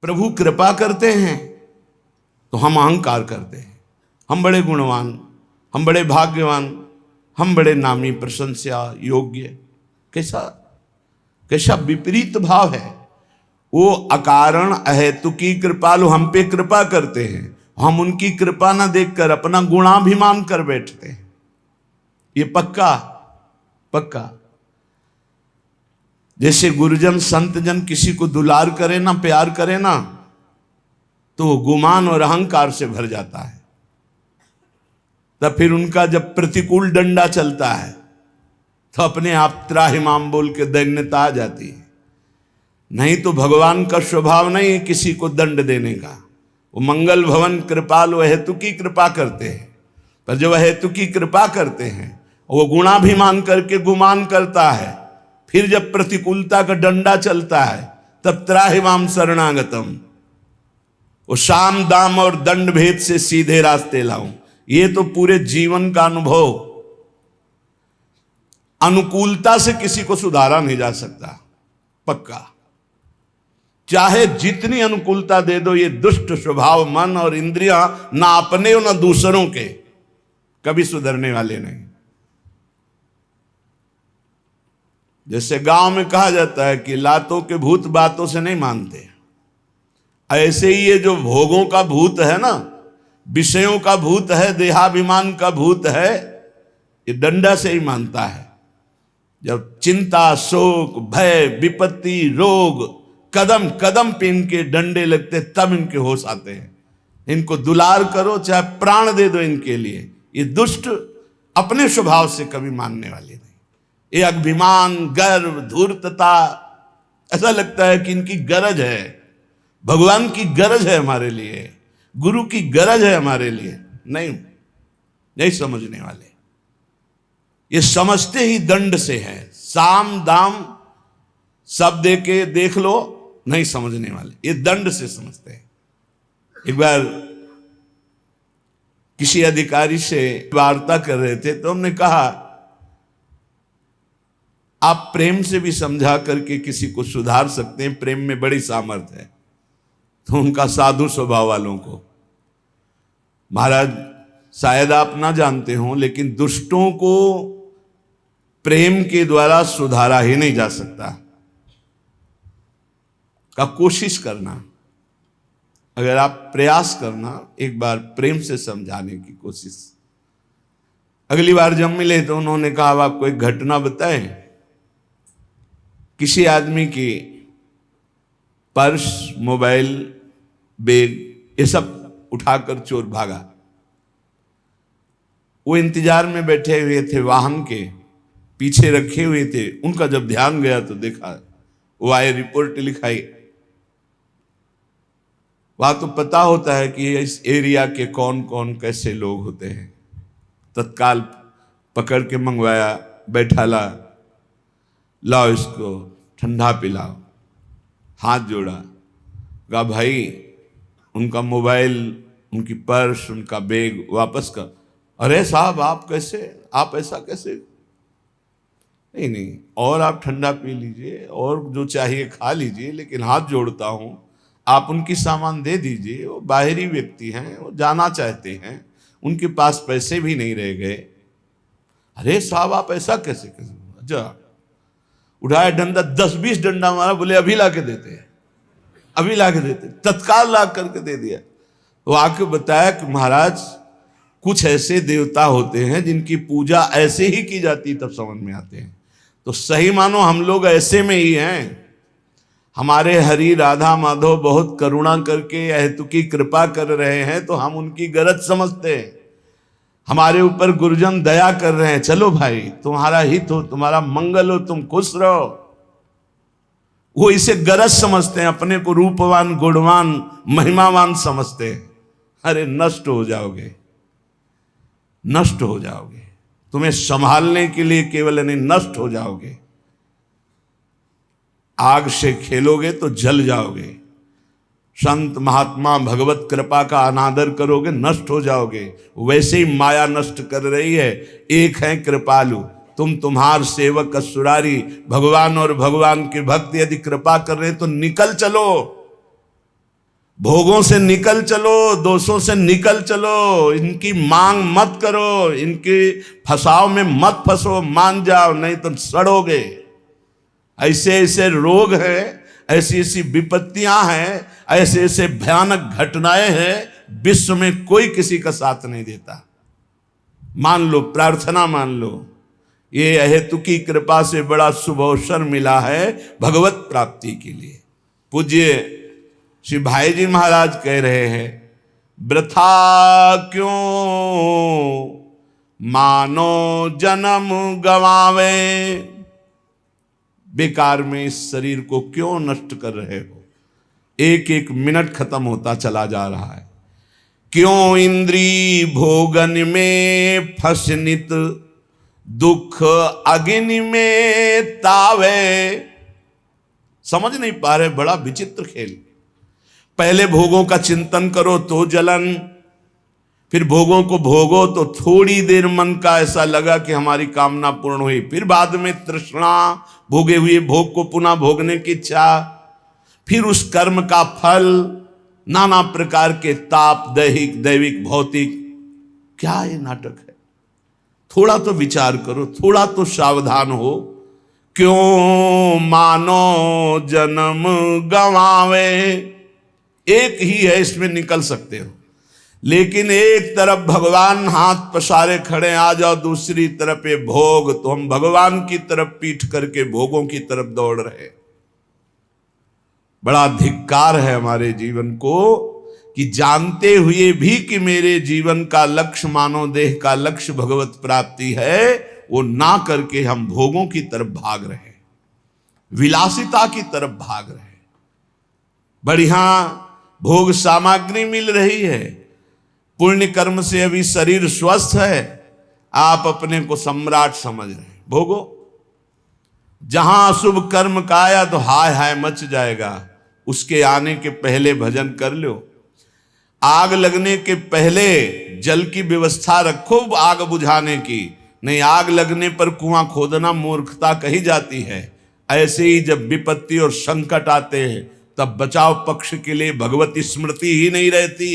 प्रभु कृपा करते हैं तो हम अहंकार करते हैं, हम बड़े गुणवान, हम बड़े भाग्यवान, हम बड़े नामी प्रशंसा योग्य। कैसा कैसा विपरीत भाव है। वो अकारण अहेतुकी कृपालु हम पे कृपा करते हैं, हम उनकी कृपा ना देखकर अपना गुणाभिमान कर बैठते हैं। ये पक्का पक्का। जैसे गुरुजन संतजन किसी को दुलार करे ना, प्यार करे ना, तो वो गुमान और अहंकार से भर जाता है। तब फिर उनका जब प्रतिकूल डंडा चलता है तो अपने आप त्राहिमाम बोल के दैन्यता आ जाती है। नहीं तो भगवान का स्वभाव नहीं है किसी को दंड देने का। वो मंगल भवन कृपालु हेतु की कृपा करते हैं, पर जब हेतु की कृपा करते हैं वो गुणाभिमान करके गुमान करता है। फिर जब प्रतिकूलता का डंडा चलता है तब त्राहिमाम शरणागतम, वो साम दाम और दंड भेद से सीधे रास्ते लाऊं। ये तो पूरे जीवन का अनुभव। अनुकूलता से किसी को सुधारा नहीं जा सकता, पक्का। चाहे जितनी अनुकूलता दे दो, ये दुष्ट स्वभाव मन और इंद्रियां ना अपने और ना दूसरों के कभी सुधरने वाले नहीं। जैसे गांव में कहा जाता है कि लातों के भूत बातों से नहीं मानते, ऐसे ही ये जो भोगों का भूत है ना, विषयों का भूत है, देहाभिमान का भूत है, ये डंडा से ही मानता है। जब चिंता, शोक, भय, विपत्ति, रोग कदम कदम पे इनके डंडे लगते तब इनके होश आते हैं। इनको दुलार करो, चाहे प्राण दे दो इनके लिए, ये दुष्ट अपने स्वभाव से कभी मानने वाले नहीं। ये अभिमान, गर्व, धूर्तता, ऐसा लगता है कि इनकी गरज है, भगवान की गरज है हमारे लिए, गुरु की गरज है हमारे लिए। नहीं समझने वाले। ये समझते ही दंड से है। साम दाम सब दे के देख लो, नहीं समझने वाले, ये दंड से समझते हैं। एक बार किसी अधिकारी से वार्ता कर रहे थे तो हमने कहा आप प्रेम से भी समझा करके किसी को सुधार सकते हैं, प्रेम में बड़ी सामर्थ्य है। तो उनका साधु स्वभाव वालों को, महाराज शायद आप ना जानते हो, लेकिन दुष्टों को प्रेम के द्वारा सुधारा ही नहीं जा सकता। का कोशिश करना, अगर आप प्रयास करना, एक बार प्रेम से समझाने की कोशिश। अगली बार जब मिले तो उन्होंने कहा अब आपको एक घटना बताएं। किसी आदमी की पर्स, मोबाइल, बैग, ये सब उठाकर चोर भागा। वो इंतजार में बैठे हुए थे, वाहन के पीछे रखे हुए थे। उनका जब ध्यान गया तो देखा, वो आए, रिपोर्ट लिखाई। वहां तो पता होता है कि इस एरिया के कौन कौन कैसे लोग होते हैं। तत्काल पकड़ के मंगवाया, बैठाला, लाओ इसको ठंडा पिलाओ। हाथ जोड़ा, कहा भाई उनका मोबाइल, उनकी पर्स, उनका बैग वापस कर। अरे साहब आप कैसे, आप ऐसा कैसे? नहीं, और आप ठंडा पी लीजिए और जो चाहिए खा लीजिए, लेकिन हाथ जोड़ता हूं आप उनकी सामान दे दीजिए। वो बाहरी व्यक्ति हैं, वो जाना चाहते हैं, उनके पास पैसे भी नहीं रह गए। अरे साहब आप ऐसा कैसे? अच्छा, उठाया डंडा, 10-20 डंडा मारा, बोले अभी ला के देते हैं, अभी ला के देते। तत्काल ला करके दे दिया। वो आके बताया कि महाराज कुछ ऐसे देवता होते हैं जिनकी पूजा ऐसे ही की जाती, तब समझ में आते हैं। तो सही मानो हम लोग ऐसे में ही हैं। हमारे हरि राधा माधव बहुत करुणा करके हेतु की कृपा कर रहे हैं तो हम उनकी गरज समझते हैं। हमारे ऊपर गुरुजन दया कर रहे हैं, चलो भाई तुम्हारा हित हो, तुम्हारा मंगल हो, तुम खुश रहो, वो इसे गरज समझते हैं, अपने को रूपवान, गुणवान, महिमावान समझते हैं। अरे नष्ट हो जाओगे, नष्ट हो जाओगे। तुम्हें संभालने के लिए केवल नहीं, नष्ट हो जाओगे। आग से खेलोगे तो जल जाओगे। संत महात्मा भगवत कृपा का अनादर करोगे, नष्ट हो जाओगे। वैसे ही माया नष्ट कर रही है। एक है कृपालु, तुम तुम्हार सेवक असुरारी। भगवान और भगवान के भक्त यदि कृपा कर रहे तो निकल चलो। भोगों से निकल चलो, दोषों से निकल चलो, इनकी मांग मत करो, इनके फसाव में मत फंसो, मान जाओ नहीं तो सड़ोगे। ऐसे ऐसे रोग हैं, ऐसी ऐसी विपत्तियां हैं, ऐसे ऐसे भयानक घटनाएं हैं, विश्व में कोई किसी का साथ नहीं देता। मान लो, प्रार्थना मान लो, ये अहेतु की कृपा से बड़ा शुभ अवसर मिला है भगवत प्राप्ति के लिए। पूज्य श्री भाई जी महाराज कह रहे हैं, वृथा क्यों मानो जन्म गवावे, बेकार में इस शरीर को क्यों नष्ट कर रहे हो, एक एक मिनट खत्म होता चला जा रहा है। क्यों इंद्री भोगन में फसनित, दुख अग्नि में तावे। समझ नहीं पा रहे, बड़ा विचित्र खेल। पहले भोगों का चिंतन करो तो जलन, फिर भोगों को भोगो तो थोड़ी देर मन का ऐसा लगा कि हमारी कामना पूर्ण हुई, फिर बाद में तृष्णा, भोगे हुए भोग को पुनः भोगने की इच्छा, फिर उस कर्म का फल, नाना प्रकार के ताप, दैहिक दैविक भौतिक। क्या ये नाटक है? थोड़ा तो विचार करो, थोड़ा तो सावधान हो। क्यों मानो जन्म गवावे, एक ही है, इसमें निकल सकते हो, लेकिन एक तरफ भगवान हाथ पसारे खड़े, आ जाओ, दूसरी तरफ ये भोग, तो हम भगवान की तरफ पीठ करके भोगों की तरफ दौड़ रहे। बड़ा धिक्कार है हमारे जीवन को कि जानते हुए भी कि मेरे जीवन का लक्ष्य, मानव देह का लक्ष्य भगवत प्राप्ति है, वो ना करके हम भोगों की तरफ भाग रहे, विलासिता की तरफ भाग रहे। बढ़िया भोग सामग्री मिल रही है, पुण्य कर्म से अभी शरीर स्वस्थ है, आप अपने को सम्राट समझ रहे हैं, भोगो। जहां शुभ कर्म का आया तो हाय हाय मच जाएगा, उसके आने के पहले भजन कर लो। आग लगने के पहले जल की व्यवस्था रखो आग बुझाने की, नहीं आग लगने पर कुआं खोदना मूर्खता कही जाती है। ऐसे ही जब विपत्ति और संकट आते हैं तब बचाव पक्ष के लिए भगवती स्मृति ही नहीं रहती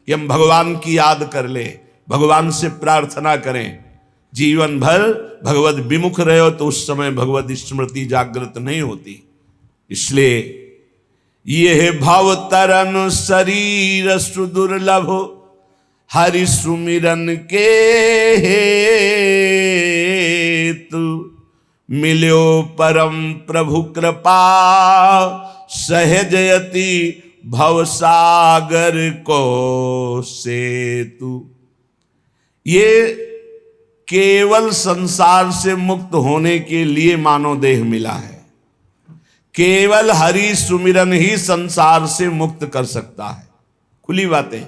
कि हम भगवान की याद कर ले, भगवान से प्रार्थना करें। जीवन भर भगवत विमुख रहे हो तो उस समय भगवत स्मृति जागृत नहीं होती। इसलिए ये भव तरन शरीर सुदुर्लभ, हरि सुमिरन के हेतु, मिल्यो परम प्रभु कृपा, सहजयति भवसागर को सेतु। ये केवल संसार से मुक्त होने के लिए मानव देह मिला है। केवल हरि सुमिरन ही संसार से मुक्त कर सकता है। खुली बातें,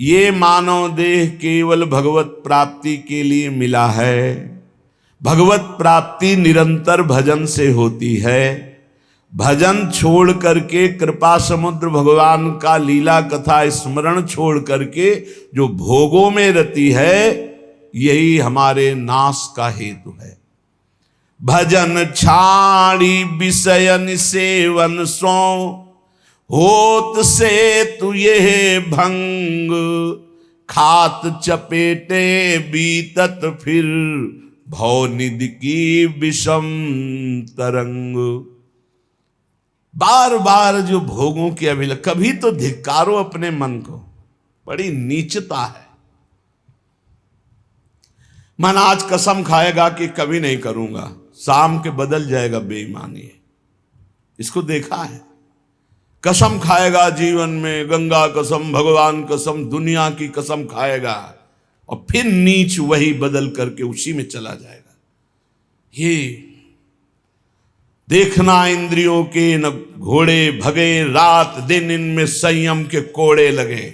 ये मानव देह केवल भगवत प्राप्ति के लिए मिला है। भगवत प्राप्ति निरंतर भजन से होती है। भजन छोड़ करके, कृपा समुद्र भगवान का लीला कथा स्मरण छोड़ करके जो भोगों में रति है, यही हमारे नाश का हेतु है। भजन छाड़ी विषयन सेवन सो, होत से तु ये भंग, खात चपेटे बीतत फिर, भवनिधि की विषम तरंग। बार बार जो भोगों की अभिलाषा, कभी तो धिक्कारो अपने मन को, बड़ी नीचता है। मन आज कसम खाएगा कि कभी नहीं करूंगा, शाम के बदल जाएगा बेईमानी। इसको देखा है, कसम खाएगा जीवन में, गंगा कसम, भगवान कसम, दुनिया की कसम खाएगा और फिर नीच वही बदल करके उसी में चला जाएगा। ये देखना इंद्रियों के न घोड़े भगे, रात दिन इनमें संयम के कोड़े लगे।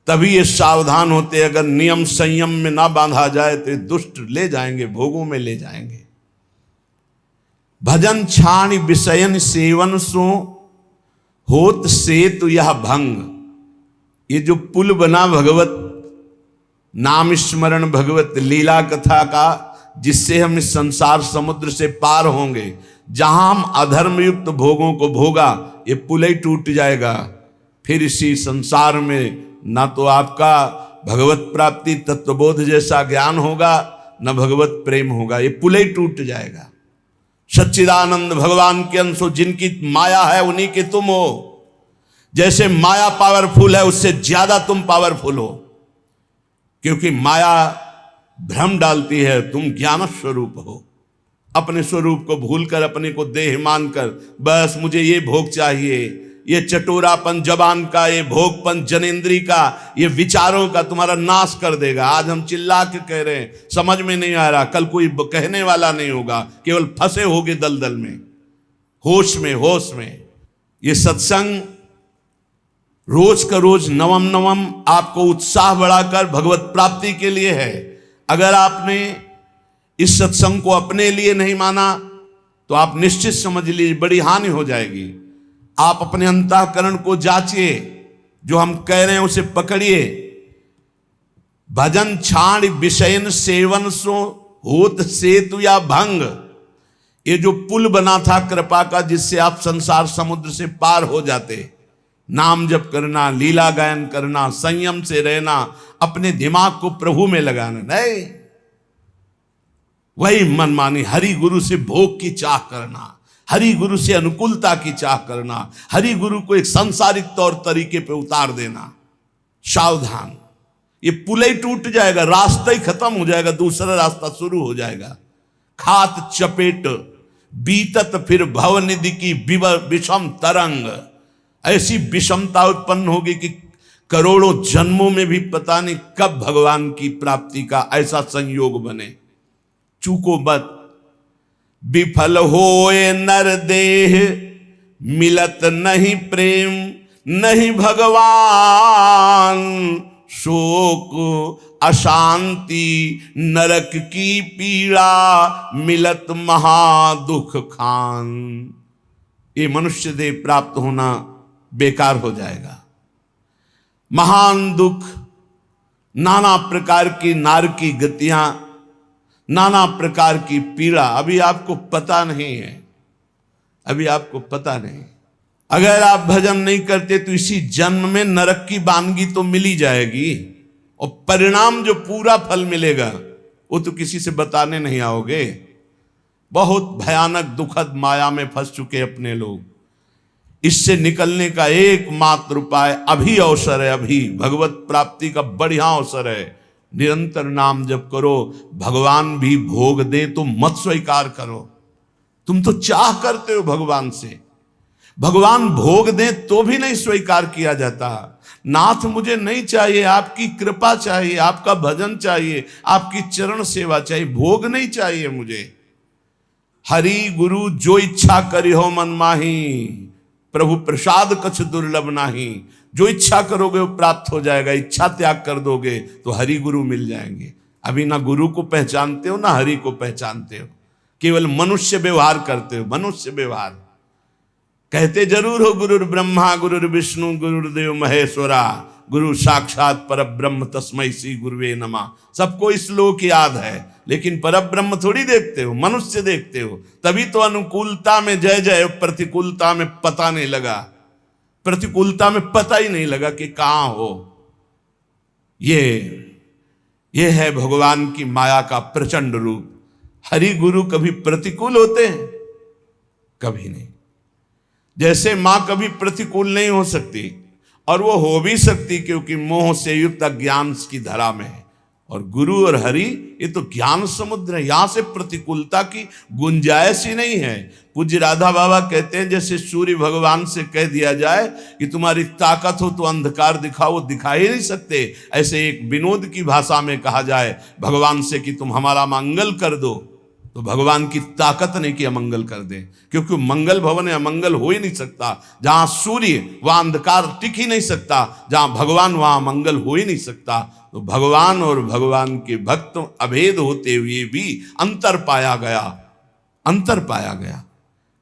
तभी ये सावधान होते, अगर नियम संयम में ना बांधा जाए तो दुष्ट ले जाएंगे, भोगों में ले जाएंगे। भजन छाण विषयन सेवन सो, होत सेतु यह भंग। ये जो पुल बना भगवत नाम स्मरण, भगवत लीला कथा का, जिससे हम इस संसार समुद्र से पार होंगे, जहां हम अधर्म युक्त भोगों को भोगा, ये पुल ही टूट जाएगा। फिर इसी संसार में ना तो आपका भगवत प्राप्ति तत्वबोध जैसा ज्ञान होगा, न भगवत प्रेम होगा, ये पुल ही टूट जाएगा। सच्चिदानंद भगवान के अंश हो, जिनकी माया है उन्हीं के तुम हो। जैसे माया पावरफुल है, उससे ज्यादा तुम पावरफुल हो, क्योंकि माया भ्रम डालती है, तुम ज्ञान स्वरूप हो। अपने स्वरूप को भूलकर अपने को देह मानकर बस मुझे ये भोग चाहिए, ये चटोरापन जबान का, ये भोगपन जनेंद्री का, ये विचारों का तुम्हारा नाश कर देगा। आज हम चिल्ला के कह रहे हैं, समझ में नहीं आ रहा, कल कोई कहने वाला नहीं होगा, केवल फंसे होगे दलदल में, होश में, होश में। ये सत्संग रोज का रोज नवम नवम आपको उत्साह बढ़ाकर भगवत प्राप्ति के लिए है। अगर आपने इस सत्संग को अपने लिए नहीं माना तो आप निश्चित समझ लीजिए बड़ी हानि हो जाएगी। आप अपने अंतःकरण को जांचिए, जो हम कह रहे हैं उसे पकड़िए। भजन छाण विषयन सेवन सो होत सेतु या भंग, ये जो पुल बना था कृपा का, जिससे आप संसार समुद्र से पार हो जाते। नाम जप करना, लीला गायन करना, संयम से रहना, अपने दिमाग को प्रभु में लगाना, नहीं वही मनमानी हरि गुरु से भोग की चाह करना, हरि गुरु से अनुकूलता की चाह करना, हरि गुरु को एक सांसारिक तौर तरीके पे उतार देना। सावधान, ये पुल ही टूट जाएगा, रास्ता ही खत्म हो जाएगा, दूसरा रास्ता शुरू हो जाएगा। खात चपेट बीतत फिर भवनिधि की विषम तरंग, ऐसी विषमता उत्पन्न होगी कि करोड़ों जन्मों में भी पता नहीं कब भगवान की प्राप्ति का ऐसा संयोग बने। चूको मत, विफल होए नर देह मिलत नहीं प्रेम, नहीं भगवान शोक अशांति नरक की पीड़ा, मिलत महादुख खान। ये मनुष्य देह प्राप्त होना बेकार हो जाएगा। महान दुख, नाना प्रकार की नार की गतियां, नाना प्रकार की पीड़ा अभी आपको पता नहीं है, अभी आपको पता नहीं। अगर आप भजन नहीं करते तो इसी जन्म में नरक की वानगी तो मिली जाएगी, और परिणाम जो पूरा फल मिलेगा वो तो किसी से बताने नहीं आओगे। बहुत भयानक दुखद माया में फंस चुके अपने लोग। इससे निकलने का एकमात्र उपाय अभी अवसर है, अभी भगवत प्राप्ति का बढ़िया अवसर है। निरंतर नाम जप करो, भगवान भी भोग दे तो मत स्वीकार करो। तुम तो चाह करते हो भगवान से, भगवान भोग दे तो भी नहीं स्वीकार किया जाता। नाथ मुझे नहीं चाहिए, आपकी कृपा चाहिए, आपका भजन चाहिए, आपकी चरण सेवा चाहिए, भोग नहीं चाहिए मुझे। हरि गुरु जो इच्छा करी हो मन माही, प्रभु प्रसाद कछ दुर्लभ नाही। जो इच्छा करोगे वो प्राप्त हो जाएगा, इच्छा त्याग कर दोगे तो हरि गुरु मिल जाएंगे। अभी ना गुरु को पहचानते हो ना हरि को पहचानते हो, केवल मनुष्य व्यवहार करते हो, मनुष्य व्यवहार। कहते जरूर हो गुरुर ब्रह्मा गुरुर विष्णु गुरुर्देव महेश्वरा, गुरु साक्षात पर ब्रह्म तस्मै श्री गुरुवे नमः। सबको श्लोक याद है, लेकिन पर ब्रह्म थोड़ी देखते हो, मनुष्य देखते हो। तभी तो अनुकूलता में जय जय, प्रतिकूलता में पता नहीं लगा, प्रतिकूलता में पता ही नहीं लगा कि कहां हो। ये है भगवान की माया का प्रचंड रूप। हरि गुरु कभी प्रतिकूल होते हैं? कभी नहीं। जैसे मां कभी प्रतिकूल नहीं हो सकती, और वो हो भी सकती क्योंकि मोह से युक्त अज्ञान की धरा में है। और गुरु और हरि ये तो ज्ञान समुद्र है, यहां से प्रतिकूलता की गुंजाइश ही नहीं है। पूज्य राधा बाबा कहते हैं जैसे सूर्य भगवान से कह दिया जाए कि तुम्हारी ताकत हो तो अंधकार दिखाओ, वो दिखा ही नहीं सकते। ऐसे एक विनोद की भाषा में कहा जाए भगवान से कि तुम हमारा मंगल कर दो, तो भगवान की ताकत नहीं कि अमंगल कर दे, क्योंकि मंगल भवन है, अमंगल हो ही नहीं सकता। जहां सूर्य वहां अंधकार टिक ही नहीं सकता, जहां भगवान वहां मंगल हो ही नहीं सकता। तो भगवान और भगवान के भक्त अभेद होते हुए भी अंतर पाया गया। अंतर पाया गया,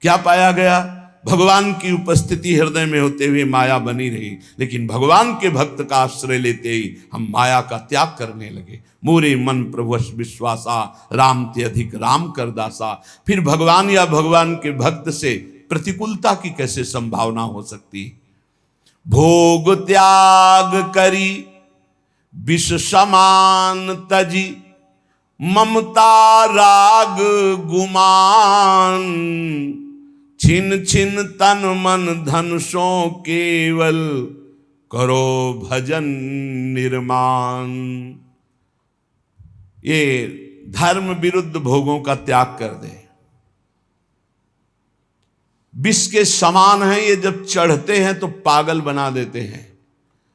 क्या पाया गया? भगवान की उपस्थिति हृदय में होते हुए माया बनी रही, लेकिन भगवान के भक्त का आश्रय लेते ही हम माया का त्याग करने लगे। मोरे मन प्रभुष विश्वासा, राम ते अधिक राम कर दासा। फिर भगवान या भगवान के भक्त से प्रतिकूलता की कैसे संभावना हो सकती? भोग त्याग करी विष समान तजी, ममता राग गुमान, छिन छिन तन मन धन सो केवल, करो भजन निर्माण। ये धर्म विरुद्ध भोगों का त्याग कर दे। विष के समान है ये, जब चढ़ते हैं तो पागल बना देते हैं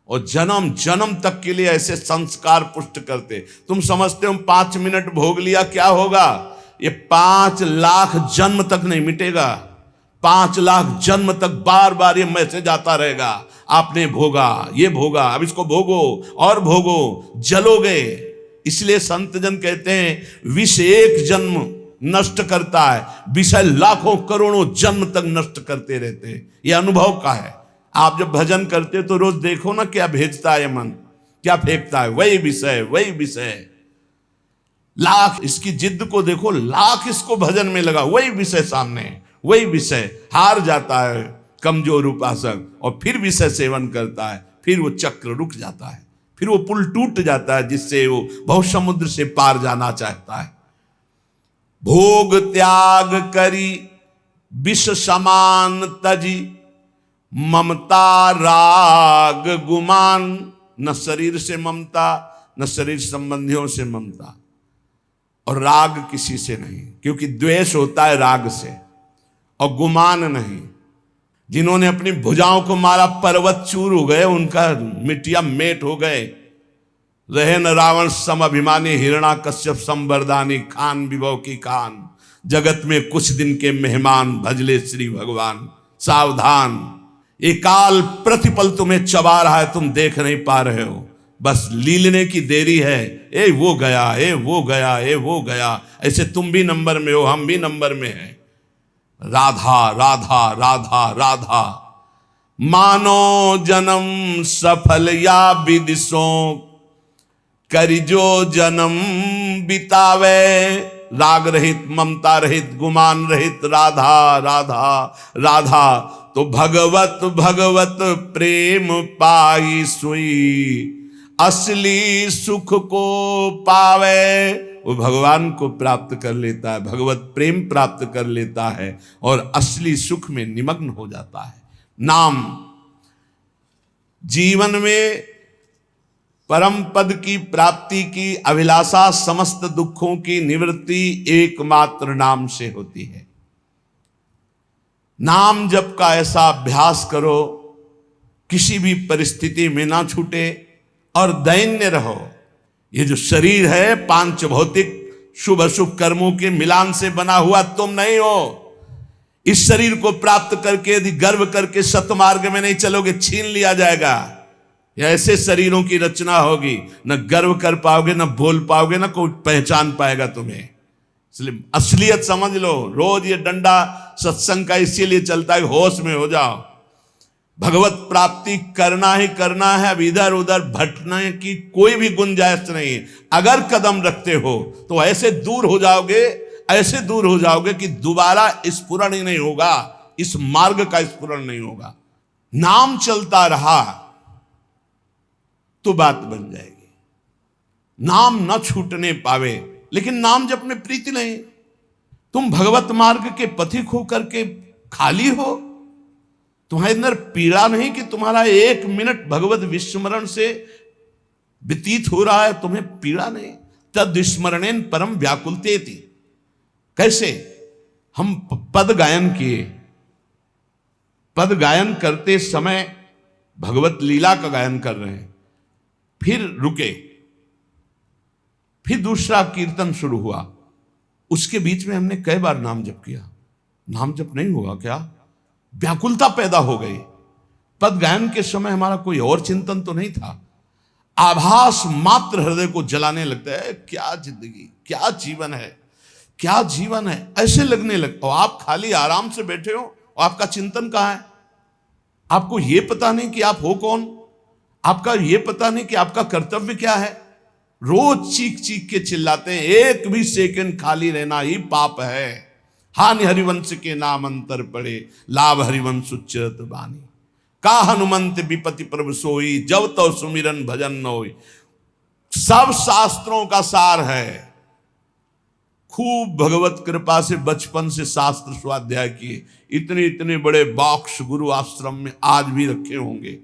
और जन्म जन्म तक के लिए ऐसे संस्कार पुष्ट करते। तुम समझते हो 5 मिनट भोग लिया क्या होगा? ये 5 लाख जन्म तक नहीं मिटेगा। 5 लाख जन्म तक बार बार ये मैसेज आता रहेगा, आपने भोगा, ये भोगा, अब इसको भोगो और भोगो, जलोगे। इसलिए संत जन कहते हैं विष एक जन्म नष्ट करता है, विषय लाखों करोड़ों जन्म तक नष्ट करते रहते हैं। ये अनुभव का है। आप जब भजन करते तो रोज देखो ना क्या भेजता है मन, क्या फेंकता है, वही विषय वही विषय। लाख इसकी जिद को देखो, लाख इसको भजन में लगा, वही विषय सामने, वही विषय। हार जाता है कमजोर उपासक और फिर विषय सेवन करता है, फिर वो चक्र रुक जाता है, फिर वो पुल टूट जाता है जिससे वो बहुत समुद्र से पार जाना चाहता है। भोग त्याग करी विष समान तजी, ममता राग गुमान। न शरीर से ममता, न शरीर संबंधियों से ममता, और राग किसी से नहीं, क्योंकि द्वेष होता है राग से, और गुमान नहीं। जिन्होंने अपनी भुजाओं को मारा पर्वत चूर हो गए, उनका मिट्टिया मेट हो गए। रहे न रावण सम अभिमानी, हिरणा कश्यप संबरदानी, खान विभव की खान, जगत में कुछ दिन के मेहमान, भजले श्री भगवान। सावधान, ये काल प्रतिपल तुम्हें चबा रहा है, तुम देख नहीं पा रहे हो, बस लीलने की देरी है। ए वो गया, ए वो गया, ए वो गया, ऐसे तुम भी नंबर में हो, हम भी नंबर में हैं। राधा राधा राधा राधा, मानो जन्म सफल या विदिशो, करि जो जन्म बितावे। राग रहित, ममता रहित, गुमान रहित, राधा राधा राधा, तो भगवत भगवत प्रेम पाई सुई, असली सुख को पावे। वो भगवान को प्राप्त कर लेता है, भगवत प्रेम प्राप्त कर लेता है और असली सुख में निमग्न हो जाता है। नाम जीवन में परम पद की प्राप्ति की अभिलाषा, समस्त दुखों की निवृत्ति एकमात्र नाम से होती है। नाम जप का ऐसा अभ्यास करो किसी भी परिस्थिति में ना छूटे और दैन्य रहो। ये जो शरीर है पांच भौतिक शुभ अशुभ कर्मों के मिलान से बना हुआ तुम नहीं हो। इस शरीर को प्राप्त करके यदि गर्व करके सतमार्ग में नहीं चलोगे, छीन लिया जाएगा। या ऐसे शरीरों की रचना होगी, न गर्व कर पाओगे, न बोल पाओगे, न कोई पहचान पाएगा तुम्हें। इसलिए असलियत समझ लो। रोज ये डंडा सत्संग का इसीलिए चलता है, होश में हो जाओ। भगवत प्राप्ति करना ही करना है, अब इधर उधर भटकने की कोई भी गुंजाइश नहीं। अगर कदम रखते हो तो ऐसे दूर हो जाओगे, ऐसे दूर हो जाओगे कि दोबारा स्फुरण ही नहीं होगा, इस मार्ग का स्फुरण नहीं होगा। नाम चलता रहा तो बात बन जाएगी। नाम न छूटने पावे, लेकिन नाम जप में प्रीति नहीं। तुम भगवत मार्ग के पथिक हो करके खाली हो, तुम्हारे अंदर पीड़ा नहीं कि तुम्हारा 1 मिनट भगवत विस्मरण से व्यतीत हो रहा है, तुम्हें पीड़ा नहीं। तद स्मरणेन परम व्याकुलतेति। कैसे? हम पद गायन किए, पद गायन करते समय भगवत लीला का गायन कर रहे हैं, फिर रुके, फिर दूसरा कीर्तन शुरू हुआ। उसके बीच में हमने कई बार नाम जप किया। नाम जप नहीं होगा क्या? व्याकुलता पैदा हो गई। पद गायन के समय हमारा कोई और चिंतन तो नहीं था, आभास मात्र हृदय को जलाने लगता है। क्या जिंदगी, क्या जीवन है, क्या जीवन है, ऐसे लगने लगता। और आप खाली आराम से बैठे हो और आपका चिंतन कहाँ है? आपको यह पता नहीं कि आप हो कौन, आपका यह पता नहीं कि आपका कर्तव्य क्या है। रोज चीख चीख के चिल्लाते हैं, एक भी सेकंड खाली रहना ही पाप है। हानि हरिवंश के नाम अंतर पड़े, लाभ हरिवंश उच्चरत बानी। का हनुमंत विपति प्रभु सोई, जब तो सुमिरन भजन न होई। सब शास्त्रों का सार है। खूब भगवत कृपा से बचपन से शास्त्र स्वाध्याय किए, इतने इतने बड़े बॉक्स गुरु आश्रम में आज भी रखे होंगे।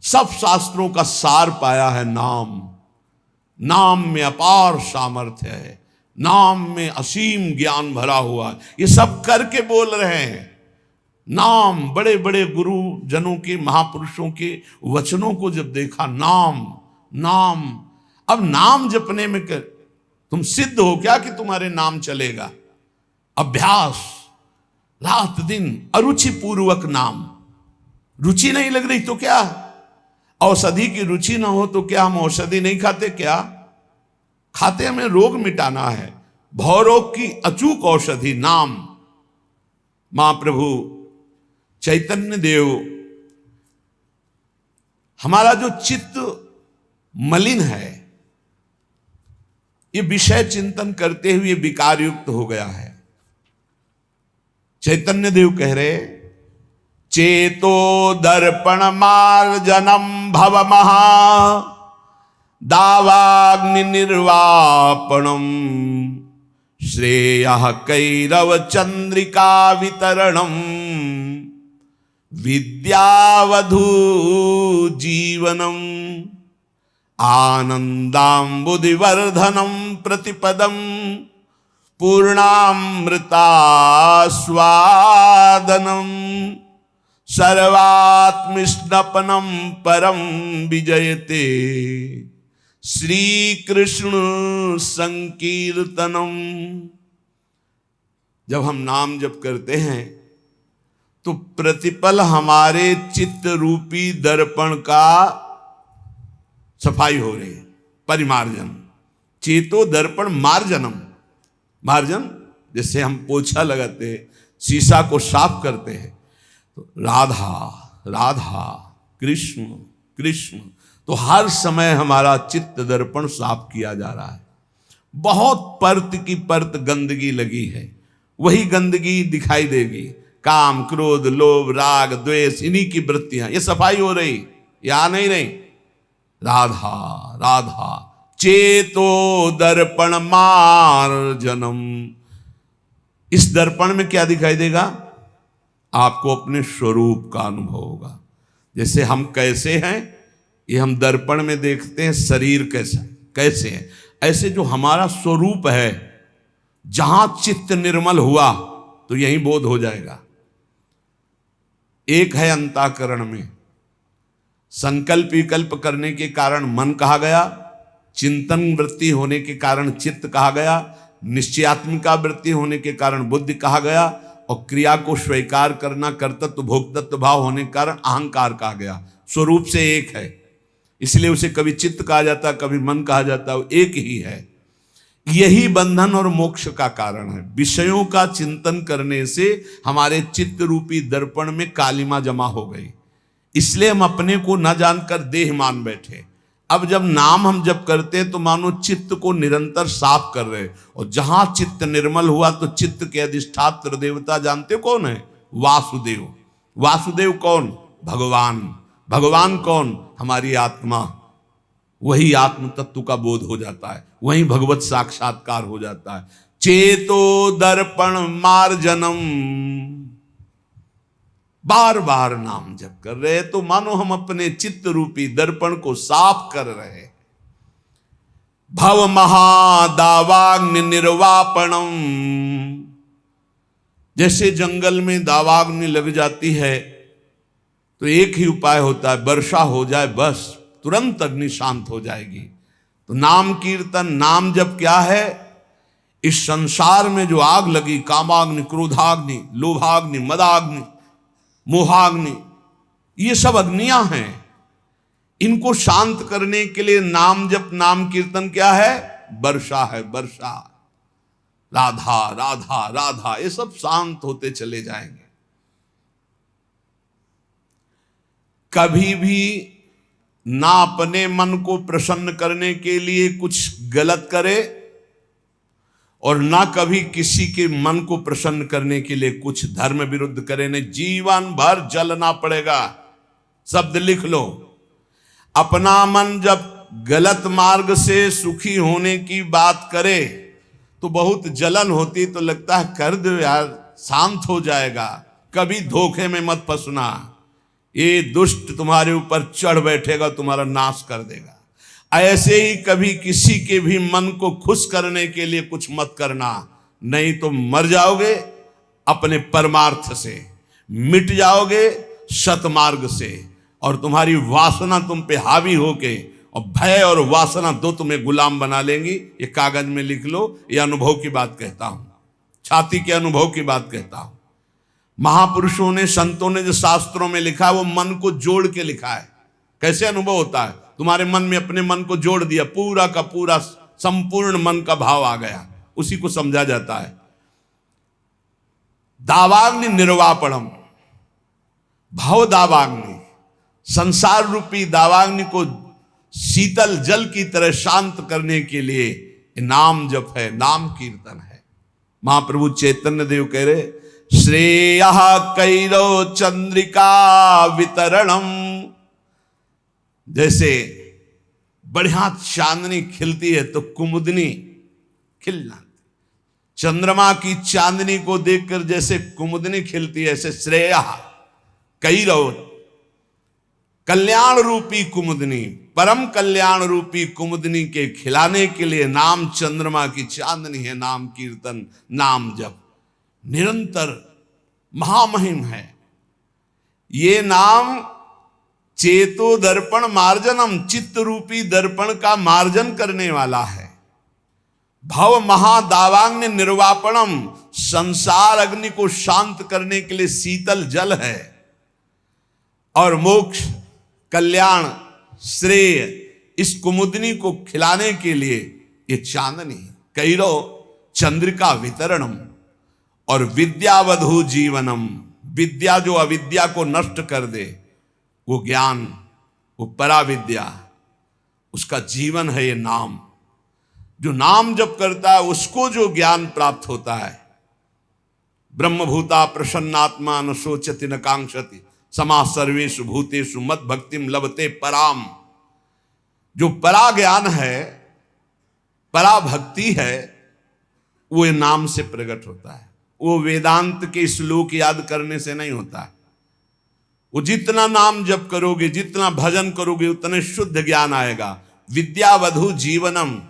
सब शास्त्रों का सार पाया है नाम। नाम में अपार सामर्थ्य है, नाम में असीम ज्ञान भरा हुआ है। ये सब करके बोल रहे हैं। नाम, बड़े बड़े गुरु जनों के, महापुरुषों के वचनों को जब देखा, नाम नाम। अब नाम जपने में तुम सिद्ध हो क्या कि तुम्हारे नाम चलेगा? अभ्यास, रात दिन अरुचि पूर्वक नाम। रुचि नहीं लग रही तो क्या? औषधि की रुचि ना हो तो क्या हम औषधि नहीं खाते? क्या खाते? हमें रोग मिटाना है। भवरोग की अचूक औषधि नाम। महाप्रभु चैतन्य देव, हमारा जो चित्त मलिन है, ये विषय चिंतन करते हुए विकार युक्त हो गया है। चैतन्य देव कह रहे, चेतो दर्पण मार्जनम भव महा दावाग्नि निर्वापणम श्रेयः कैरव चंद्रिका वितरणम विद्यावधू जीवनम आनंदाम्बुधिवर्धनम प्रतिपदम पूर्णामृतास्वादनम सर्वात्मस्नपनम परम विजयते श्री कृष्ण संकीर्तनम। जब हम नाम जप करते हैं तो प्रतिपल हमारे चित्त रूपी दर्पण का सफाई हो रही है, परिमार्जन। चेतो दर्पण मार्जनम। मार्जन जैसे हम पोछा लगाते हैं, शीशा को साफ करते हैं, तो राधा राधा कृष्ण कृष्ण, तो हर समय हमारा चित्त दर्पण साफ किया जा रहा है। बहुत परत की परत गंदगी लगी है, वही गंदगी दिखाई देगी। काम, क्रोध, लोभ, राग, द्वेष, इन्हीं की वृत्तियां, ये सफाई हो रही, या नहीं? राधा राधा चेतो दर्पण मार्जनम। इस दर्पण में क्या दिखाई देगा? आपको अपने स्वरूप का अनुभव होगा। जैसे हम कैसे हैं, ये हम दर्पण में देखते हैं, शरीर कैसे है, ऐसे जो हमारा स्वरूप है, जहां चित्त निर्मल हुआ तो यही बोध हो जाएगा। एक है अंतःकरण में, संकल्प विकल्प करने के कारण मन कहा गया, चिंतन वृत्ति होने के कारण चित्त कहा गया, निश्चयात्मिका वृत्ति होने के कारण बुद्धि कहा गया, और क्रिया को स्वीकार करना, कर्तृत्व भोक्तृत्व भाव होने के कारण अहंकार कहा गया। स्वरूप से एक है, इसलिए उसे कभी चित्त कहा जाता, कभी मन कहा जाता, वो एक ही है। यही बंधन और मोक्ष का कारण है। विषयों का चिंतन करने से हमारे चित्त रूपी दर्पण में कालिमा जमा हो गई, इसलिए हम अपने को न जानकर देह मान बैठे। अब जब नाम हम जब करते हैं तो मानो चित्त को निरंतर साफ कर रहे, और जहां चित्त निर्मल हुआ तो चित्त के अधिष्ठात्र देवता जानते कौन है? वासुदेव। वासुदेव कौन? भगवान। भगवान कौन? हमारी आत्मा। वही आत्म तत्व का बोध हो जाता है, वही भगवत साक्षात्कार हो जाता है। चेतो दर्पण मार्जनम। बार बार नाम जप कर रहे तो मानो हम अपने चित्त रूपी दर्पण को साफ कर रहे। भव महादावाग्नि निर्वापणम। जैसे जंगल में दावाग्नि लग जाती है तो एक ही उपाय होता है, वर्षा हो जाए, बस तुरंत अग्नि शांत हो जाएगी। तो नाम कीर्तन, नाम जप क्या है? इस संसार में जो आग लगी, कामाग्नि, क्रोधाग्नि, लोभाग्नि, मदाग्नि, मोहाग्नि, ये सब अग्नियां हैं। इनको शांत करने के लिए नाम जप, नाम कीर्तन क्या है? वर्षा है, वर्षा। राधा राधा राधा, ये सब शांत होते चले जाएंगे। कभी भी ना अपने मन को प्रसन्न करने के लिए कुछ गलत करे और ना कभी किसी के मन को प्रसन्न करने के लिए कुछ धर्म विरुद्ध करे, नहीं जीवन भर जलना पड़ेगा। शब्द लिख लो, अपना मन जब गलत मार्ग से सुखी होने की बात करे तो बहुत जलन होती, तो लगता है कर दो यार, शांत हो जाएगा। कभी धोखे में मत फंसना, ये दुष्ट तुम्हारे ऊपर चढ़ बैठेगा, तुम्हारा नाश कर देगा। ऐसे ही कभी किसी के भी मन को खुश करने के लिए कुछ मत करना, नहीं तो मर जाओगे अपने परमार्थ से, मिट जाओगे सतमार्ग से, और तुम्हारी वासना तुम पे हावी होके, और भय और वासना दो तुम्हें गुलाम बना लेंगी। ये कागज में लिख लो, ये अनुभव की बात कहता हूं, छाती के अनुभव की बात कहता हूं। महापुरुषों ने, संतों ने जो शास्त्रों में लिखा है वो मन को जोड़ के लिखा है। कैसे अनुभव होता है? तुम्हारे मन में अपने मन को जोड़ दिया, पूरा का पूरा संपूर्ण मन का भाव आ गया, उसी को समझा जाता है। दावाग्नि निर्वापणम, भाव दावाग्नि, संसार रूपी दावाग्नि को शीतल जल की तरह शांत करने के लिए नाम जप है, नाम कीर्तन है। महाप्रभु चैतन्य देव कह रहे, श्रेयः कैरो चंद्रिका वितरणम, जैसे बढ़िया चांदनी खिलती है तो कुमुदनी खिल जाती, चंद्रमा की चांदनी को देखकर जैसे कुमुदनी खिलती है, ऐसे श्रेयः कैरो, कल्याण रूपी कुमुदनी, परम कल्याण रूपी कुमुदनी के खिलाने के लिए नाम चंद्रमा की चांदनी है। नाम कीर्तन, नाम जप निरंतर महामहिम है। ये नाम चेतो दर्पण मार्जनम, चित्त रूपी दर्पण का मार्जन करने वाला है। भव महादावाग्नि निर्वापणम, संसार अग्नि को शांत करने के लिए शीतल जल है। और मोक्ष, कल्याण, श्रेय, इस कुमुदनी को खिलाने के लिए ये चांदनी। कैरो चंद्रिका वितरणम, और विद्यावधु जीवनम, विद्या जो अविद्या को नष्ट कर दे, वो ज्ञान, वो पराविद्या, उसका जीवन है ये नाम। जो नाम जप करता है उसको जो ज्ञान प्राप्त होता है, ब्रह्मभूता प्रसन्नात्मा न शोचति न कांक्षति समा सर्वेषु भूतेषु मद भक्तिम लभते पराम। जो परा ज्ञान है, परा भक्ति है, वो नाम से प्रकट होता है। वो वेदांत के श्लोक याद करने से नहीं होता है। वो जितना नाम जप करोगे, जितना भजन करोगे, उतने शुद्ध ज्ञान आएगा। विद्यावधु जीवनम,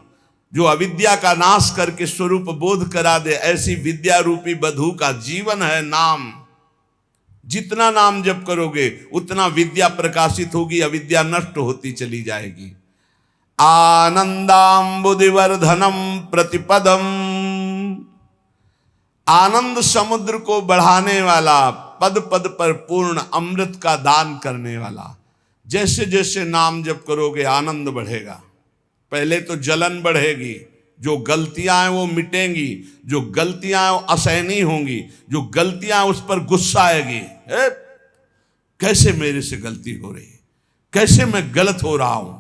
जो अविद्या का नाश करके स्वरूप बोध करा दे, ऐसी विद्या रूपी वधु का जीवन है नाम। जितना नाम जप करोगे उतना विद्या प्रकाशित होगी, अविद्या नष्ट होती चली जाएगी। आनंदाम्बुदिवर्धनम प्रतिपदम, आनंद समुद्र को बढ़ाने वाला, पद पद पर पूर्ण अमृत का दान करने वाला। जैसे जैसे नाम जप करोगे आनंद बढ़ेगा। पहले तो जलन बढ़ेगी, जो गलतियां हैं वो मिटेंगी, जो गलतियां हैं वो असहनीय होंगी, जो गलतियां उस पर गुस्सा आएगी, कैसे मेरे से गलती हो रही है, कैसे मैं गलत हो रहा हूं,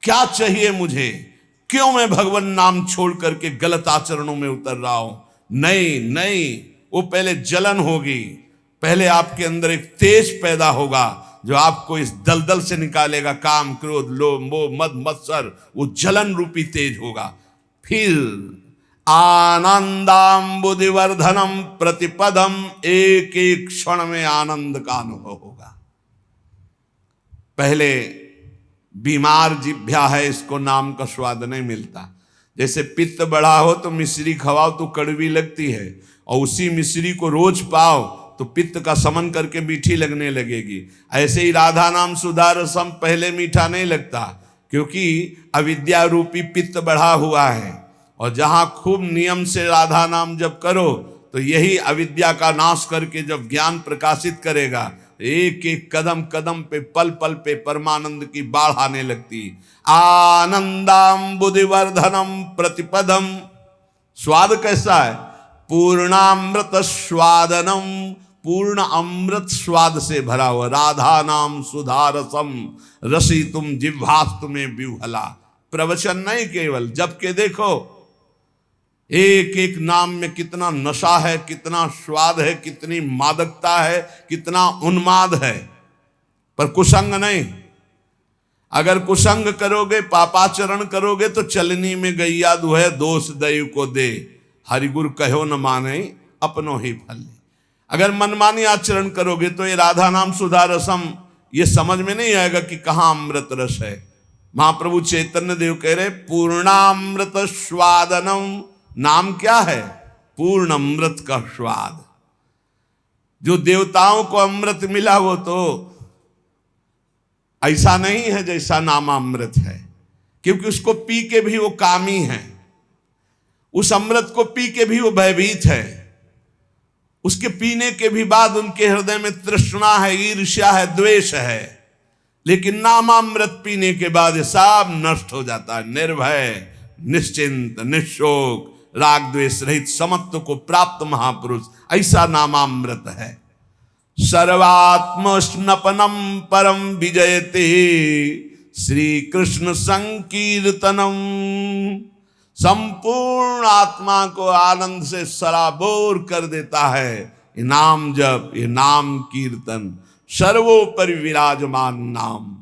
क्या चाहिए मुझे, क्यों मैं भगवान नाम छोड़ करके गलत आचरणों में उतर रहा हूं। नहीं नहीं, वो पहले जलन होगी, पहले आपके अंदर एक तेज पैदा होगा जो आपको इस दलदल से निकालेगा। काम, क्रोध, लोभ, मोह, मद, मत्सर, वो जलन रूपी तेज होगा। फिर आनंदाम्बुदिवर्धनम प्रतिपदम, एक एक क्षण में आनंद का अनुभव होगा। पहले बीमार जिह्वा है, इसको नाम का स्वाद नहीं मिलता। जैसे पित्त बढ़ा हो तो मिश्री खवाओ तो कड़वी लगती है, और उसी मिश्री को रोज पाओ तो पित्त का समन करके मीठी लगने लगेगी। ऐसे ही राधा नाम सुधा रसम पहले मीठा नहीं लगता, क्योंकि अविद्या रूपी पित्त बढ़ा हुआ है। और जहां खूब नियम से राधा नाम जप करो तो यही अविद्या का नाश करके जब ज्ञान प्रकाशित करेगा, एक एक कदम कदम पे, पल पल पे परमानंद की बाढ़ आने लगती। आनंदाम्बुदिवर्धनम प्रतिपदम, स्वाद कैसा है? पूर्णामृत स्वादनम, पूर्ण अमृत स्वाद से भरा हुआ। राधा नाम सुधा रसम रसी तुम जिह्वास्तु में विह्वला। प्रवचन नहीं केवल, जब के देखो एक एक नाम में कितना नशा है, कितना स्वाद है, कितनी मादकता है, कितना उन्माद है, पर कुसंग नहीं। अगर कुसंग करोगे, पापाचरण करोगे तो चलनी में गैया दुहे, दोष दैव को दे, हरिगुरु कहो न माने अपनो ही फल। अगर मनमानी आचरण करोगे तो ये राधा नाम सुधा रसम ये समझ में नहीं आएगा कि कहाँ अमृत रस है। महाप्रभु चैतन्य देव कह रहे पूर्णामृत स्वादनम, नाम क्या है? पूर्ण अमृत का स्वाद। जो देवताओं को अमृत मिला वो तो ऐसा नहीं है जैसा नामामृत है, क्योंकि उसको पी के भी वो कामी है, उस अमृत को पी के भी वो भयभीत है, उसके पीने के भी बाद उनके हृदय में तृष्णा है, ईर्ष्या है, द्वेष है। लेकिन नामामृत पीने के बाद ये सब नष्ट हो जाता है। निर्भय, निश्चिंत, निशोक, राग द्वेष रहित समत्व को प्राप्त महापुरुष, ऐसा नामामृत है। सर्वात्म स्नपनम परम विजयते श्री कृष्ण संकीर्तनम। संपूर्ण आत्मा को आनंद से सराबोर कर देता है ये नाम जप, ये नाम कीर्तन, सर्वोपरि विराजमान नाम।